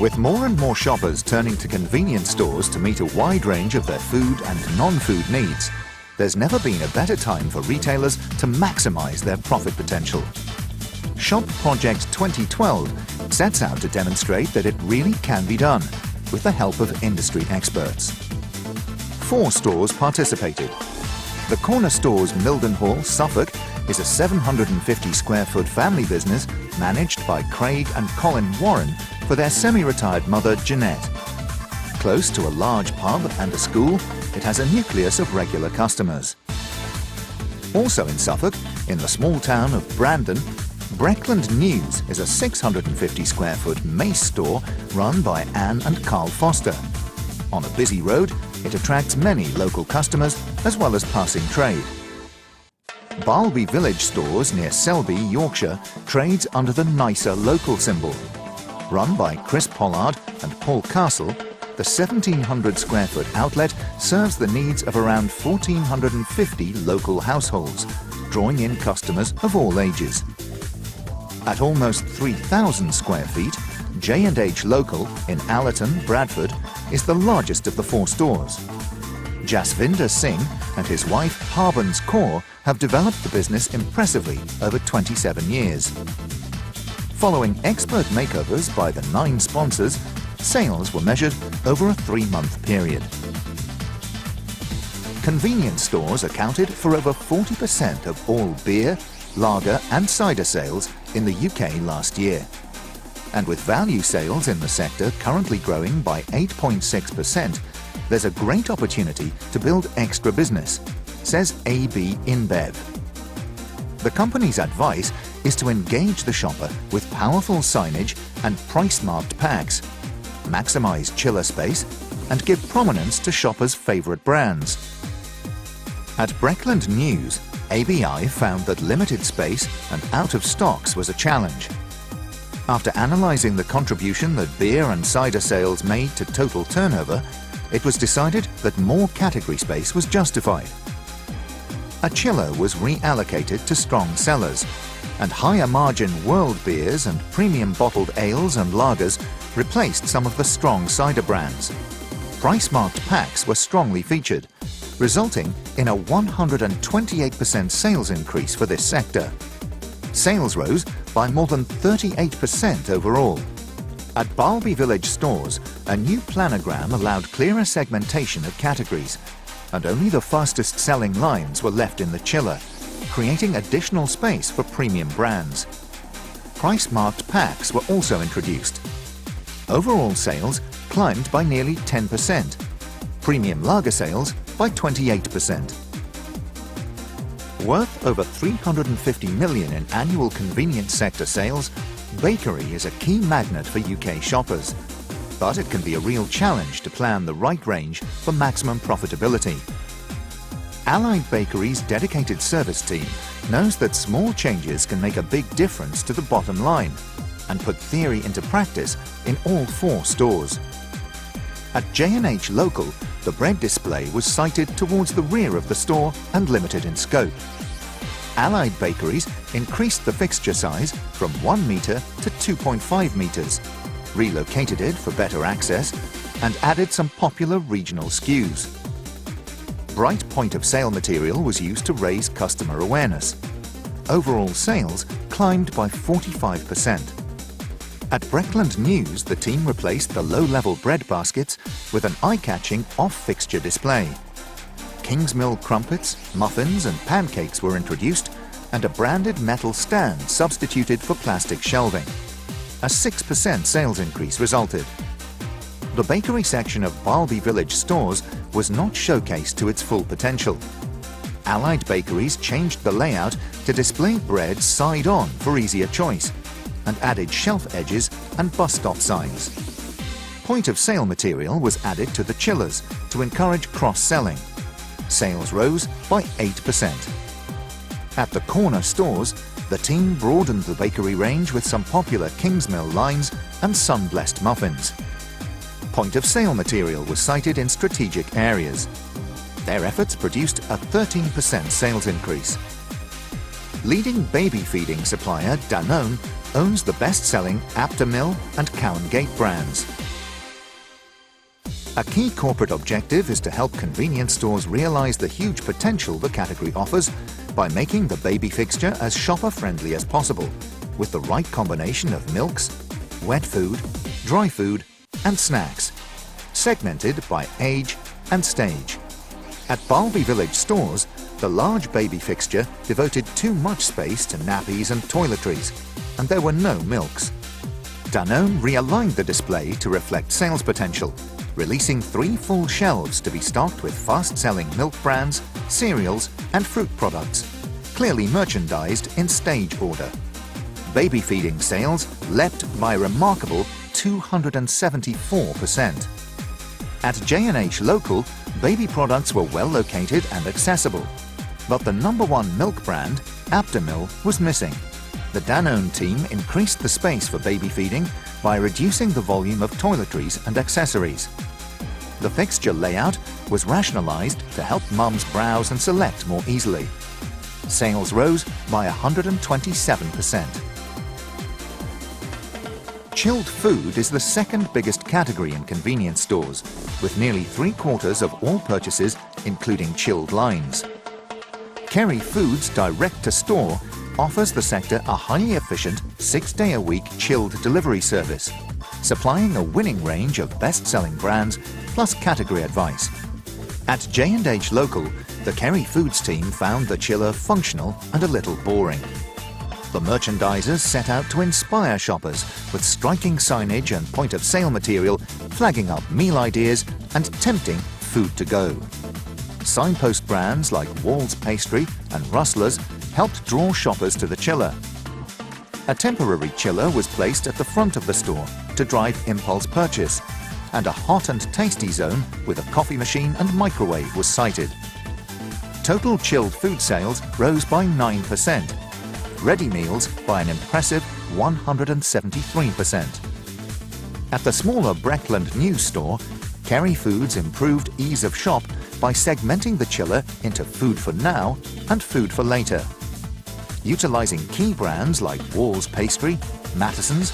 With more and more shoppers turning to convenience stores to meet a wide range of their food and non-food needs, there's never been a better time for retailers to maximize their profit potential. Shop Project 2012 sets out to demonstrate that it really can be done with the help of industry experts. 4 stores participated. The Corner Stores Mildenhall, Suffolk, is a 750 square foot family business managed by Craig and Colin Warren for their semi-retired mother, Jeanette. Close to a large pub and a school, it has a nucleus of regular customers. Also in Suffolk, in the small town of Brandon, Breckland News is a 650 square foot Mace store run by Anne and Carl Foster. On a busy road, it attracts many local customers as well as passing trade. Barlby Village Stores near Selby, Yorkshire, trades under the nicer local symbol. Run by Chris Pollard and Paul Castle, the 1,700 square foot outlet serves the needs of around 1,450 local households, drawing in customers of all ages. At almost 3,000 square feet, J&H Local in Allerton, Bradford, is the largest of the 4 stores. Jasvinder Singh and his wife Harbans Kaur have developed the business impressively over 27 years. Following expert makeovers by the 9 sponsors, sales were measured over a 3-month period. Convenience stores accounted for over 40% of all beer, lager and cider sales in the UK last year. And with value sales in the sector currently growing by 8.6%, there's a great opportunity to build extra business, says AB InBev. The company's advice is to engage the shopper with powerful signage and price-marked packs, maximize chiller space, and give prominence to shoppers' favorite brands. At Breckland News, ABI found that limited space and out of stocks was a challenge. After analysing the contribution that beer and cider sales made to total turnover, it was decided that more category space was justified. A chiller was reallocated to strong sellers, and higher margin world beers and premium bottled ales and lagers replaced some of the strong cider brands. Price-marked packs were strongly featured, resulting in a 128% sales increase for this sector. Sales rose by more than 38% overall. At Barlby Village stores, a new planogram allowed clearer segmentation of categories, and only the fastest-selling lines were left in the chiller, creating additional space for premium brands. Price-marked packs were also introduced. Overall sales climbed by nearly 10%, premium lager sales by 28%. Worth over 350 million in annual convenience sector sales, bakery is a key magnet for UK shoppers, but it can be a real challenge to plan the right range for maximum profitability. Allied Bakery's dedicated service team knows that small changes can make a big difference to the bottom line and put theory into practice in all 4 stores. At J&H Local, the bread display was sited towards the rear of the store and limited in scope. Allied Bakeries increased the fixture size from 1 metre to 2.5 metres, relocated it for better access, and added some popular regional SKUs. Bright point-of-sale material was used to raise customer awareness. Overall sales climbed by 45%. At Breckland News, the team replaced the low-level bread baskets with an eye-catching off-fixture display. Kingsmill crumpets, muffins and pancakes were introduced, and a branded metal stand substituted for plastic shelving. A 6% sales increase resulted. The bakery section of Barlby Village stores was not showcased to its full potential. Allied Bakeries changed the layout to display bread side-on for easier choice, and added shelf edges and bus stop signs. Point-of-sale material was added to the chillers to encourage cross-selling. Sales rose by 8%. At the corner stores, the team broadened the bakery range with some popular Kingsmill lines and sun-blessed muffins. Point-of-sale material was sited in strategic areas. Their efforts produced a 13% sales increase. Leading baby feeding supplier Danone owns the best-selling Aptamil and Cowan Gate brands. A key corporate objective is to help convenience stores realize the huge potential the category offers by making the baby fixture as shopper-friendly as possible, with the right combination of milks, wet food, dry food, and snacks, segmented by age and stage. At Balby Village stores, the large baby fixture devoted too much space to nappies and toiletries, and there were no milks. Danone realigned the display to reflect sales potential, releasing 3 full shelves to be stocked with fast-selling milk brands, cereals, and fruit products, clearly merchandised in stage order. Baby feeding sales leapt by a remarkable 274%. At J&H Local, baby products were well located and accessible, but the #1 milk brand, Aptamil, was missing. The Danone team increased the space for baby feeding by reducing the volume of toiletries and accessories. The fixture layout was rationalized to help mums browse and select more easily. Sales rose by 127%. Chilled food is the second biggest category in convenience stores, with nearly 3/4 of all purchases including chilled lines. Kerry Foods Direct to Store offers the sector a highly efficient 6-day-a-week chilled delivery service, supplying a winning range of best-selling brands plus category advice. At J&H Local, the Kerry Foods team found the chiller functional and a little boring. The merchandisers set out to inspire shoppers with striking signage and point-of-sale material, flagging up meal ideas and tempting food to go. Signpost brands like Wall's Pastry and Rustler's helped draw shoppers to the chiller. A temporary chiller was placed at the front of the store to drive impulse purchase, and a hot and tasty zone with a coffee machine and microwave was sited. Total chilled food sales rose by 9%, ready meals by an impressive 173%. At the smaller Breckland News store, Kerry Foods improved ease of shop by segmenting the chiller into food for now and food for later, utilizing key brands like Wall's Pastry, Mattison's,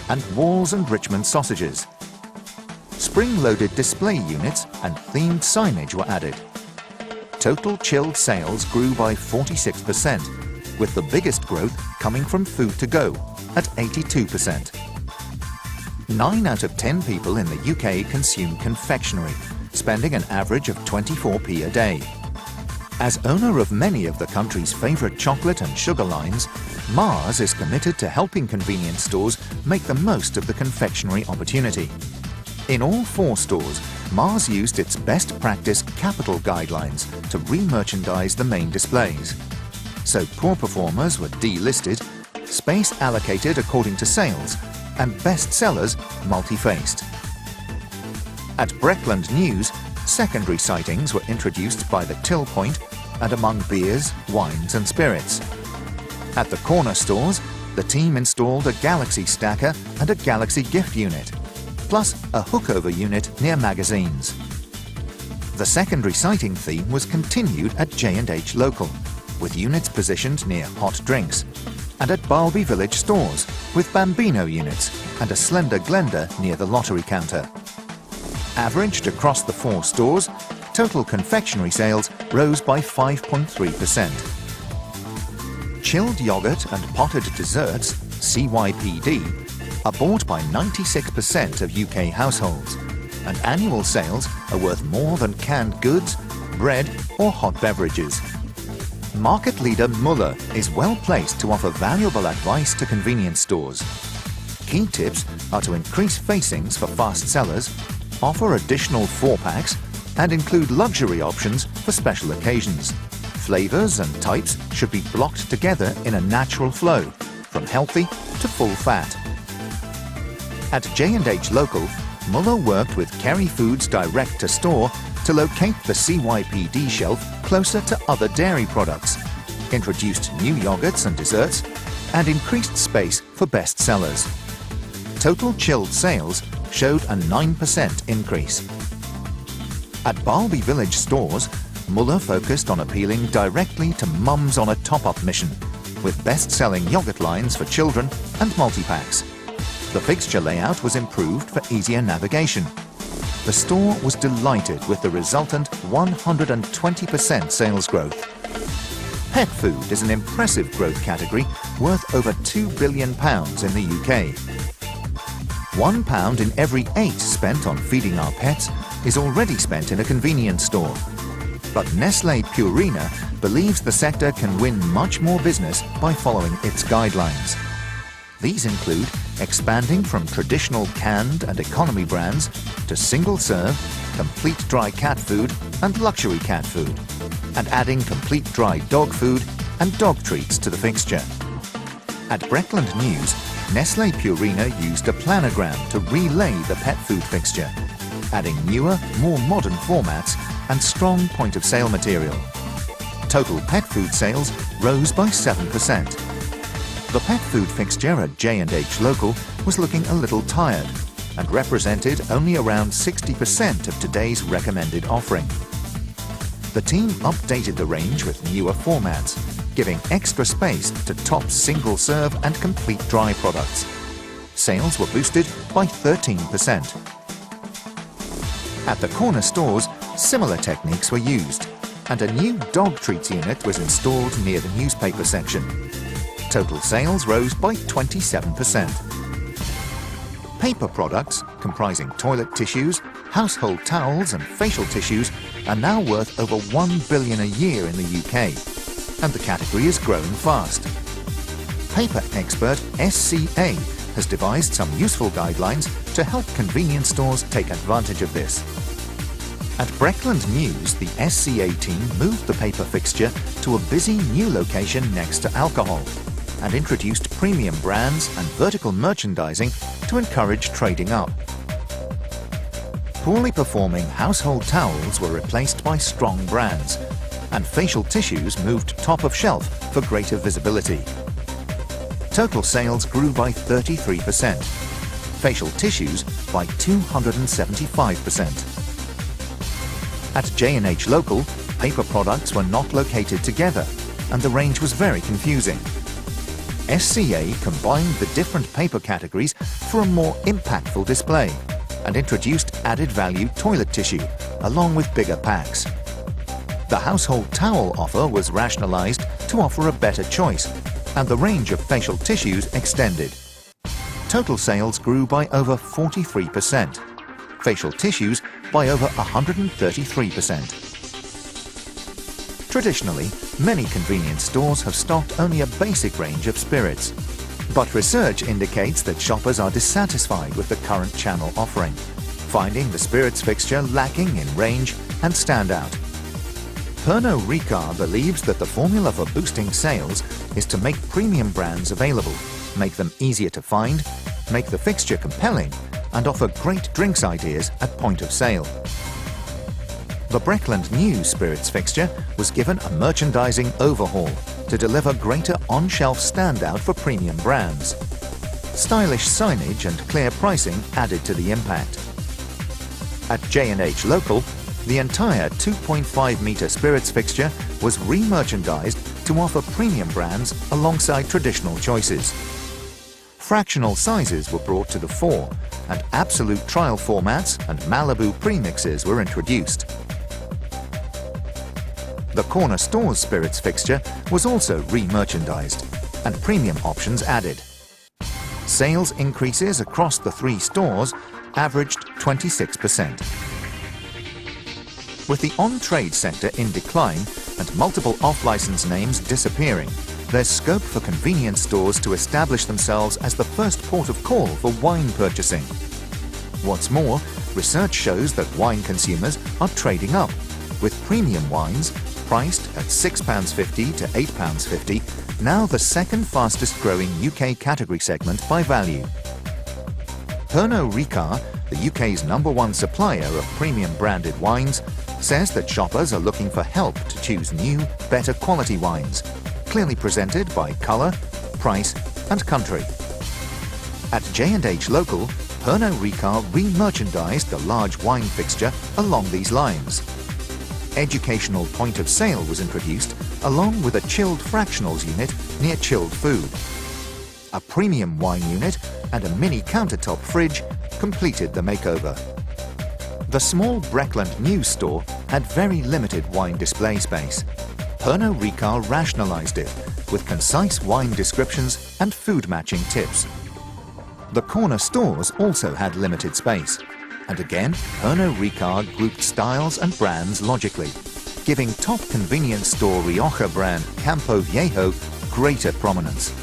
and Wall's and Richmond sausages. Spring-loaded display units and themed signage were added. Total chilled sales grew by 46%, with the biggest growth coming from food to go at 82%. 9 out of 10 people in the UK consume confectionery, spending an average of 24p a day. As owner of many of the country's favourite chocolate and sugar lines, Mars is committed to helping convenience stores make the most of the confectionery opportunity. In all 4 stores, Mars used its best practice capital guidelines to re-merchandise the main displays. So poor performers were delisted, space allocated according to sales, and best sellers multi-faced. At Breckland News, secondary sightings were introduced by the till point and among beers, wines and spirits. At the corner stores, the team installed a Galaxy stacker and a Galaxy gift unit, plus a hookover unit near magazines. The secondary sighting theme was continued at J&H Local, with units positioned near hot drinks, and at Balby Village stores, with Bambino units and a slender Glenda near the lottery counter. Averaged across the 4 stores, total confectionery sales rose by 5.3%. Chilled yogurt and potted desserts, CYPD, are bought by 96% of UK households, and annual sales are worth more than canned goods, bread or hot beverages. Market leader Muller is well placed to offer valuable advice to convenience stores. Key tips are to increase facings for fast sellers, offer additional 4-packs, and include luxury options for special occasions. Flavors and types should be blocked together in a natural flow, from healthy to full fat. At J&H Local, Muller worked with Kerry Foods Direct to Store to locate the CYPD shelf closer to other dairy products, introduced new yogurts and desserts, and increased space for best sellers. Total chilled sales showed a 9% increase. At Balby Village stores, Muller focused on appealing directly to mums on a top-up mission, with best-selling yogurt lines for children and multi-packs. The fixture layout was improved for easier navigation. The store was delighted with the resultant 120% sales growth. Pet food is an impressive growth category worth over £2 billion in the UK. £1 in every 8 spent on feeding our pets is already spent in a convenience store. But Nestlé Purina believes the sector can win much more business by following its guidelines. These include expanding from traditional canned and economy brands to single-serve, complete dry cat food and luxury cat food, and adding complete dry dog food and dog treats to the fixture. At Breckland News, Nestlé Purina used a planogram to relay the pet food fixture, adding newer, more modern formats and strong point-of-sale material. Total pet food sales rose by 7%. The pet food fixture at J&H Local was looking a little tired and represented only around 60% of today's recommended offering. The team updated the range with newer formats, giving extra space to top single-serve and complete dry products. Sales were boosted by 13%. At the corner stores, similar techniques were used, and a new dog treats unit was installed near the newspaper section. Total sales rose by 27%. Paper products, comprising toilet tissues, household towels and facial tissues, are now worth over £1 billion a year in the UK, and the category is growing fast. Paper expert SCA has devised some useful guidelines to help convenience stores take advantage of this. At Breckland News, the SCA team moved the paper fixture to a busy new location next to alcohol and introduced premium brands and vertical merchandising to encourage trading up. Poorly performing household towels were replaced by strong brands, and facial tissues moved top of shelf for greater visibility. Total sales grew by 33%, facial tissues by 275%. At J&H Local, paper products were not located together, and the range was very confusing. SCA combined the different paper categories for a more impactful display and introduced added value toilet tissue, along with bigger packs. The household towel offer was rationalized to offer a better choice, and the range of facial tissues extended. Total sales grew by over 43%, facial tissues by over 133%. Traditionally, many convenience stores have stocked only a basic range of spirits, but research indicates that shoppers are dissatisfied with the current channel offering, finding the spirits fixture lacking in range and standout. Pernod Ricard believes that the formula for boosting sales is to make premium brands available, make them easier to find, make the fixture compelling, and offer great drinks ideas at point of sale. The Breckland News Spirits fixture was given a merchandising overhaul to deliver greater on-shelf standout for premium brands. Stylish signage and clear pricing added to the impact. At J&H Local, the entire 2.5-metre spirits fixture was re-merchandised to offer premium brands alongside traditional choices. Fractional sizes were brought to the fore, and absolute trial formats and Malibu premixes were introduced. The corner store's spirits fixture was also re-merchandised, and premium options added. Sales increases across the 3 stores averaged 26%. With the on-trade sector in decline and multiple off-license names disappearing, there's scope for convenience stores to establish themselves as the first port of call for wine purchasing. What's more, research shows that wine consumers are trading up, with premium wines, priced at £6.50 to £8.50, now the second fastest growing UK category segment by value. Pernod Ricard, the UK's #1 supplier of premium branded wines, says that shoppers are looking for help to choose new, better quality wines, clearly presented by colour, price and country. At J&H Local, Pernod Ricard re-merchandised the large wine fixture along these lines. educational point of sale was introduced, along with a chilled fractionals unit near chilled food. A premium wine unit and a mini countertop fridge completed the makeover. The small Breckland News store had very limited wine display space. Pernod Ricard rationalized it with concise wine descriptions and food matching tips. The corner stores also had limited space. And again, Pernod Ricard grouped styles and brands logically, giving top convenience store Rioja brand Campo Viejo greater prominence.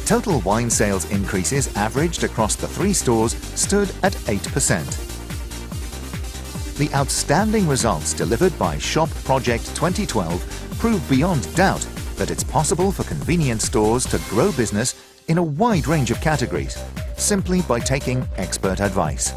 Total wine sales increases averaged across the 3 stores stood at 8%. The outstanding results delivered by Shop Project 2012 prove beyond doubt that it's possible for convenience stores to grow business in a wide range of categories, simply by taking expert advice.